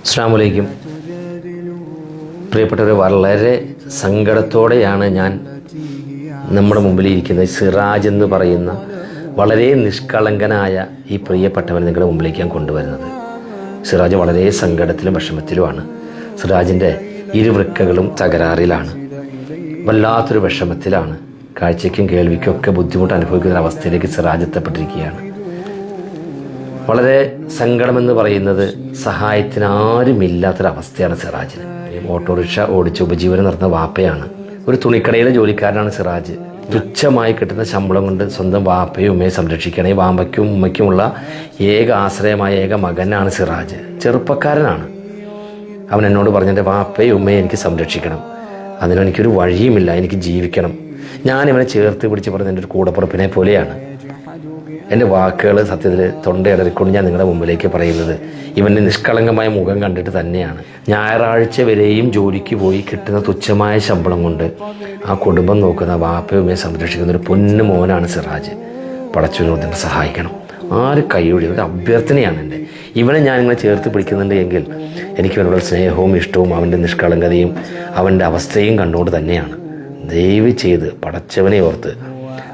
അസ്സലാമു അലൈക്കും. പ്രിയപ്പെട്ടവർ, വളരെ സങ്കടത്തോടെയാണ് ഞാൻ നമ്മുടെ മുമ്പിൽ ഇരിക്കുന്ന സിറാജ് എന്ന് പറയുന്ന വളരെ നിഷ്കളങ്കനായ ഈ പ്രിയപ്പെട്ടവനെ നിങ്ങളുടെ മുമ്പിലേക്ക് ഞാൻ കൊണ്ടുവരുന്നത്. സിറാജ് വളരെ സങ്കടത്തിലും വിഷമത്തിലുമാണ്. സിറാജിൻ്റെ ഇരുവൃക്കകളും തകരാറിലാണ്, വല്ലാത്തൊരു വിഷമത്തിലാണ്. കാഴ്ചയ്ക്കും കേൾവിക്കും ഒക്കെ ബുദ്ധിമുട്ട് അനുഭവിക്കുന്ന അവസ്ഥയിലേക്ക് സിറാജ് എത്തപ്പെട്ടിരിക്കുകയാണ്. വളരെ സങ്കടമെന്ന് പറയുന്നത് സഹായത്തിന് ആരുമില്ലാത്തൊരവസ്ഥയാണ് സിറാജിന്. ഓട്ടോറിക്ഷ ഓടിച്ച് ഉപജീവനം നടത്തുന്ന വാപ്പയാണ്. ഒരു തുണിക്കടയിലെ ജോലിക്കാരനാണ് സിറാജ്. തുച്ഛമായി കിട്ടുന്ന ശമ്പളം കൊണ്ട് സ്വന്തം വാപ്പയും ഉമ്മയും സംരക്ഷിക്കണം. ഈ വാപ്പയ്ക്കും ഉമ്മയ്ക്കുമുള്ള ഏക ആശ്രയമായ ഏക മകനാണ് സിറാജ്. ചെറുപ്പക്കാരനാണ്. അവൻ എന്നോട് പറഞ്ഞ എൻ്റെ വാപ്പയും ഉമ്മയും എനിക്ക് സംരക്ഷിക്കണം, അതിനെനിക്കൊരു വഴിയുമില്ല, എനിക്ക് ജീവിക്കണം. ഞാനിവനെ ചേർത്ത് പിടിച്ച് പറഞ്ഞ എൻ്റെ ഒരു കൂടപ്പുറപ്പിനെ പോലെയാണ്. എൻ്റെ വാക്കുകൾ സത്യത്തിൽ തൊണ്ടയിടറിക്കൊണ്ട് ഞാൻ നിങ്ങളുടെ മുമ്പിലേക്ക് പറയുന്നത് ഇവൻ്റെ നിഷ്കളങ്കമായ മുഖം കണ്ടിട്ട് തന്നെയാണ്. ഞായറാഴ്ച വരെയും ജോലിക്ക് പോയി കിട്ടുന്ന തുച്ഛമായ ശമ്പളം കൊണ്ട് ആ കുടുംബം നോക്കുന്ന വാപ്പയുമേ സംരക്ഷിക്കുന്ന ഒരു പൊന്നു മോനാണ് സിറാജ്. പടച്ചവനോട് നിങ്ങൾ സഹായിക്കണം. ആര് കൈയൊഴി ഒരു അഭ്യർത്ഥനയാണ് എൻ്റെ. ഇവനെ ഞാനിങ്ങനെ ചേർത്ത് പിടിക്കുന്നുണ്ട് എങ്കിൽ എനിക്ക് ഇവനോട് സ്നേഹവും ഇഷ്ടവും അവൻ്റെ നിഷ്കളങ്കതയും അവൻ്റെ അവസ്ഥയും കണ്ടുകൊണ്ട് തന്നെയാണ്. ദയവ് ചെയ്ത് പടച്ചവനെ ഓർത്ത്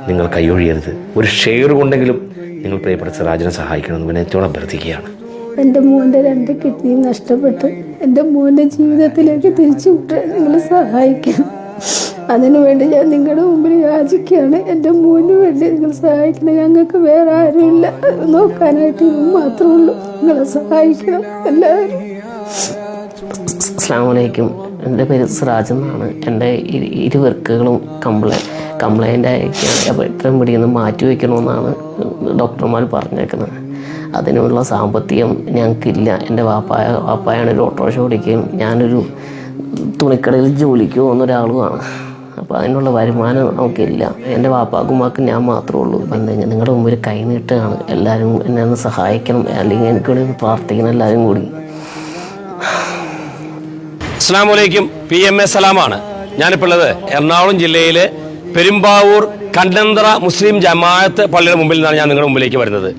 നിങ്ങൾ കൈയൊഴിയരുത്. ഒരു ഷെയർ കൊണ്ടെങ്കിലും നിങ്ങൾ പ്രിയപ്പെട്ട സിറാജിനെ സഹായിക്കണമെന്ന് വിനയത്തോടെ അഭ്യർത്ഥിക്കുകയാണ്. എൻ്റെ മോൻ്റെ 2 കിഡ്നിയും നഷ്ടപ്പെട്ട് എൻ്റെ മോൻ്റെ ജീവിതത്തിലേക്ക് തിരിച്ചു വിട്ട് നിങ്ങൾ സഹായിക്കണം. അതിനുവേണ്ടി ഞാൻ നിങ്ങളുടെ മുമ്പിൽ യാചിക്കുകയാണ്. എൻ്റെ മോന് വേണ്ടി നിങ്ങൾ സഹായിക്കണം. ഞങ്ങൾക്ക് വേറെ ആരുമില്ല, നോക്കാനായിട്ട് ഇവൻ മാത്രമേ ഉള്ളൂ. നിങ്ങളെ സഹായിക്കണം എല്ലാവരും. അസ്സലാമു അലൈക്കും. എൻ്റെ പേര് സിറാജ് എന്നാണ്. എൻ്റെ ഇരുവർക്കുകളും കംപ്ലൈൻ്റ് ആയിരിക്കുകയാണ്. അപ്പോൾ ഇത്രയും പിടിയൊന്ന് മാറ്റി വയ്ക്കണമെന്നാണ് ഡോക്ടർമാർ പറഞ്ഞേക്കുന്നത്. അതിനുള്ള സാമ്പത്തികം ഞങ്ങൾക്കില്ല. എൻ്റെ വാപ്പായാണ് ഒരു ഓട്ടോറിക്ഷ ഓടിക്കുകയും ഞാനൊരു തുണിക്കടയിൽ ജോലിക്ക് പോകുന്ന ഒരാളുമാണ്. അപ്പോൾ അതിനുള്ള വരുമാനം നമുക്കില്ല. എൻ്റെ വാപ്പാക്കും ഉമ്മാക്കും ഞാൻ മാത്രമേ ഉള്ളൂ. നിങ്ങളുടെ മുമ്പിൽ കൈ നീട്ടുകയാണ്. എല്ലാവരും എന്നെ ഒന്ന് സഹായിക്കണം, അല്ലെങ്കിൽ എനിക്ക് വേണ്ടി പ്രാർത്ഥിക്കണം എല്ലാവരും കൂടി. അസ്സലാമു അലൈക്കും. PMA സലാമാണ്. ഞാനിപ്പോൾ ഉള്ളത് എറണാകുളം ജില്ലയിലെ പെരുമ്പാവൂർ കണ്ടന്തറ മുസ്ലിം ജമാഅത്ത് പള്ളിയുടെ മുമ്പിൽ നിന്നാണ് ഞാൻ നിങ്ങളുടെ മുമ്പിലേക്ക് വരുന്നത്.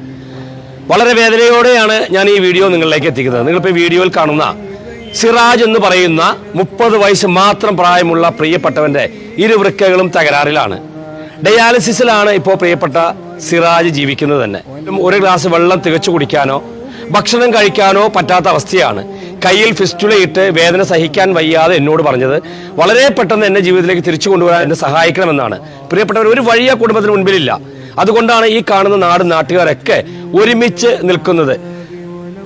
വളരെ വേദനയോടെയാണ് ഞാൻ ഈ വീഡിയോ നിങ്ങളിലേക്ക് എത്തിക്കുന്നത്. നിങ്ങളിപ്പോൾ വീഡിയോയിൽ കാണുന്ന സിറാജ് എന്ന് പറയുന്ന 30 വയസ്സ് മാത്രം പ്രായമുള്ള പ്രിയപ്പെട്ടവന്റെ ഇരുവൃക്കകളും തകരാറിലാണ്. ഡയാലിസിസിലാണ് ഇപ്പോൾ പ്രിയപ്പെട്ട സിറാജ് ജീവിക്കുന്നത് തന്നെ. ഒരു ഗ്ലാസ് വെള്ളം തികച്ചു കുടിക്കാനോ ഭക്ഷണം കഴിക്കാനോ പറ്റാത്ത അവസ്ഥയാണ്. കയ്യിൽ ഫിസ്റ്റുലയിട്ട് വേദന സഹിക്കാൻ വയ്യാതെ എന്നോട് പറഞ്ഞത് വളരെ പെട്ടെന്ന് എന്നെ ജീവിതത്തിലേക്ക് തിരിച്ചു കൊണ്ടുവരാൻ എന്നെ സഹായിക്കണമെന്നാണ്. പ്രിയപ്പെട്ടവർ, ഒരു വഴി ആ കുടുംബത്തിന് മുൻപിലില്ല. അതുകൊണ്ടാണ് ഈ കാണുന്ന നാട്ടുകാരൊക്കെ ഒരുമിച്ച് നിൽക്കുന്നത്.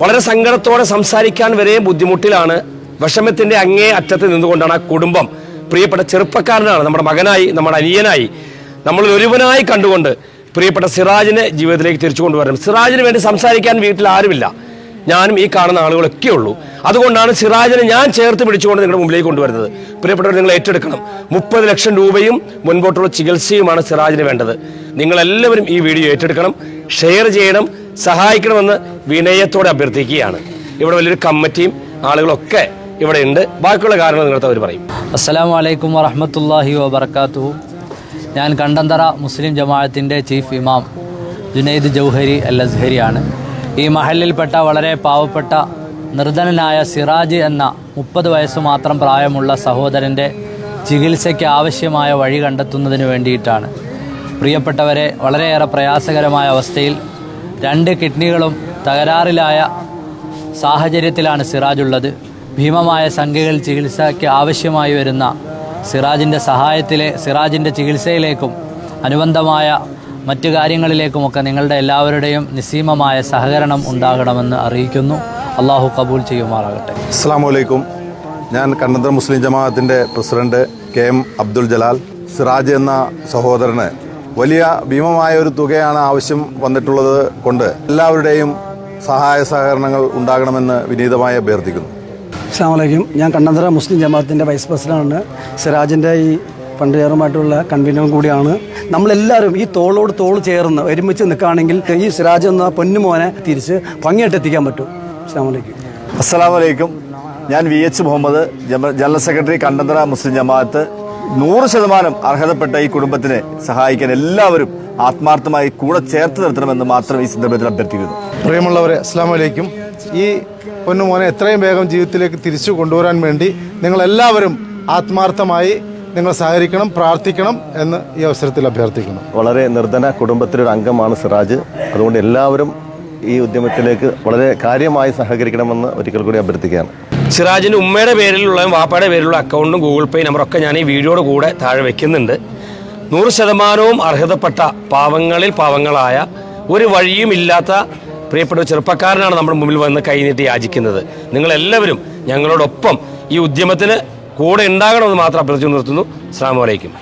വളരെ സങ്കടത്തോടെ സംസാരിക്കാൻ വരെ ബുദ്ധിമുട്ടിലാണ്. വിഷമത്തിന്റെ അങ്ങേ അറ്റത്ത് നിന്നുകൊണ്ടാണ് ആ കുടുംബം പ്രിയപ്പെട്ട ചെറുപ്പക്കാരനാണ്, നമ്മുടെ മകനായി, നമ്മുടെ അനിയനായി, നമ്മൾ ഒരുവനായി കണ്ടുകൊണ്ട് പ്രിയപ്പെട്ട സിറാജിനെ ജീവിതത്തിലേക്ക് തിരിച്ചു കൊണ്ടുവരണം. സിറാജിന് വേണ്ടി സംസാരിക്കാൻ വീട്ടിൽ ആരുമില്ല, ഞാനും ഈ കാണുന്ന ആളുകളൊക്കെ ഉള്ളൂ. അതുകൊണ്ടാണ് സിറാജിനെ ഞാൻ ചേർത്ത് പിടിച്ചുകൊണ്ട് നിങ്ങളുടെ മുമ്പിലേക്ക് കൊണ്ടുവരുന്നത്. പ്രിയപ്പെട്ടവർ, നിങ്ങൾ ഏറ്റെടുക്കണം. 30 ലക്ഷം രൂപയും മുൻപോട്ടുള്ള ചികിത്സയുമാണ് സിറാജിന് വേണ്ടത്. നിങ്ങളെല്ലാവരും ഈ വീഡിയോ ഏറ്റെടുക്കണം, ഷെയർ ചെയ്യണം, സഹായിക്കണമെന്ന് വിനയത്തോടെ അഭ്യർത്ഥിക്കുകയാണ്. ഇവിടെ വലിയൊരു കമ്മിറ്റിയും ആളുകളൊക്കെ ഇവിടെ ഉണ്ട്. ബാക്കിയുള്ള കാര്യങ്ങൾ നിങ്ങളുടെ അവർ പറയും. അസ്സലാമു അലൈക്കും വറഹ്മത്തുള്ളാഹി വബറകാതുഹു. ഞാൻ കണ്ടന്തറ മുസ്ലിം ജമാഅത്തിൻ്റെ ചീഫ് ഇമാം ജുനൈദ് ജൗഹരി അൽ അസ്ഹരിയാണ്. ഈ മഹലിൽപ്പെട്ട വളരെ പാവപ്പെട്ട നിർധനനായ സിറാജ് എന്ന 30 വയസ്സ് മാത്രം പ്രായമുള്ള സഹോദരൻ്റെ ചികിത്സയ്ക്ക് ആവശ്യമായ വഴി കണ്ടെത്തുന്നതിന് വേണ്ടിയിട്ടാണ്. പ്രിയപ്പെട്ടവരെ, വളരെയേറെ പ്രയാസകരമായ അവസ്ഥയിൽ 2 കിഡ്നികളും തകരാറിലായ സാഹചര്യത്തിലാണ് സിറാജുള്ളത്. ഭീമമായ സംഖ്യകൾ ചികിത്സയ്ക്ക് ആവശ്യമായി വരുന്ന സിറാജിൻ്റെ ചികിത്സയിലേക്കും അനുബന്ധമായ മറ്റു കാര്യങ്ങളിലേക്കുമൊക്കെ നിങ്ങളുടെ എല്ലാവരുടെയും നിസ്സീമമായ സഹകരണം ഉണ്ടാകണമെന്ന് അറിയിക്കുന്നു. അള്ളാഹു കബൂൽ ചെയ്യുമാറാകട്ടെ. അസ്സലാമു അലൈക്കും. ഞാൻ കണ്ടന്തറ മുസ്ലിം ജമാഅത്തിൻ്റെ പ്രസിഡന്റ് KM അബ്ദുൽ ജലാൽ. സിറാജ് എന്ന സഹോദരന് വലിയ ഭീമമായ ഒരു തുകയാണ് ആവശ്യം വന്നിട്ടുള്ളത് കൊണ്ട് എല്ലാവരുടെയും സഹായ സഹകരണങ്ങൾ ഉണ്ടാകണമെന്ന് വിനീതമായി അഭ്യർത്ഥിക്കുന്നു. അസ്സലാമു അലൈക്കും. ഞാൻ കണ്ടന്തറ മുസ്ലിം ജമാഅത്തിൻ്റെ വൈസ് പ്രസിഡന്റാണ്. സിറാജിൻ്റെ ഈ ഫണ്ട് ചെയറുമായിട്ടുള്ള കൺവീനറും കൂടിയാണ്. നമ്മളെല്ലാവരും ഈ തോളോട് തോൾ ചേർന്ന് ഒരുമിച്ച് നിൽക്കുകയാണെങ്കിൽ ഈ സിറാജ് എന്ന പൊന്നുമോനെ തിരിച്ച് ഭംഗിയായിട്ട് എത്തിക്കാൻ പറ്റും. അസ്സലാമു അലൈക്കും. അസ്സലാമു അലൈക്കും. ഞാൻ VH Muhammad, general secretary Kandanthara Muslim Jamaath. 100% അർഹതപ്പെട്ട ഈ കുടുംബത്തിനെ സഹായിക്കാൻ എല്ലാവരും ആത്മാർത്ഥമായി കൂടെ ചേർത്ത് നിർത്തണമെന്ന് മാത്രം ഈ സന്ദർഭത്തിൽ അഭ്യർത്ഥിക്കുന്നു. പ്രിയമുള്ളവരെ, അസ്സലാമു അലൈക്കും. ഈ പൊന്നുമോനെ എത്രയും വേഗം ജീവിതത്തിലേക്ക് തിരിച്ചു കൊണ്ടുവരാൻ വേണ്ടി നിങ്ങളെല്ലാവരും ആത്മാർത്ഥമായി നിങ്ങൾ സഹകരിക്കണം, പ്രാർത്ഥിക്കണം എന്ന് ഈ അവസരത്തിൽ അഭ്യർത്ഥിക്കുന്നു. വളരെ നിർധന കുടുംബത്തിലൊരു അംഗമാണ് സിറാജ്. അതുകൊണ്ട് എല്ലാവരും ഈ ഉദ്യമത്തിലേക്ക് വളരെ കാര്യമായി സഹകരിക്കണമെന്ന് ഒരിക്കൽ കൂടി അഭ്യർത്ഥിക്കുകയാണ്. സിറാജിൻ്റെ ഉമ്മയുടെ പേരിലുള്ള വാപ്പയുടെ പേരിലുള്ള അക്കൗണ്ടും ഗൂഗിൾ പേ നമ്പറൊക്കെ ഞാൻ ഈ വീഡിയോയുടെ കൂടെ താഴെ വെക്കുന്നുണ്ട്. 100% അർഹതപ്പെട്ട പാവങ്ങളിൽ പാവങ്ങളായ ഒരു വഴിയും ഇല്ലാത്ത പ്രിയപ്പെട്ട ചെറുപ്പക്കാരനാണ് നമ്മുടെ മുമ്പിൽ വന്ന് കൈനീട്ടി യാചിക്കുന്നത്. നിങ്ങളെല്ലാവരും ഞങ്ങളോടൊപ്പം ഈ ഉദ്യമത്തിന് കൂടെ ഉണ്ടാകണമെന്ന് മാത്രം അഭ്യർത്ഥിച്ചു നിർത്തുന്നു. അസ്സലാമു അലൈക്കും.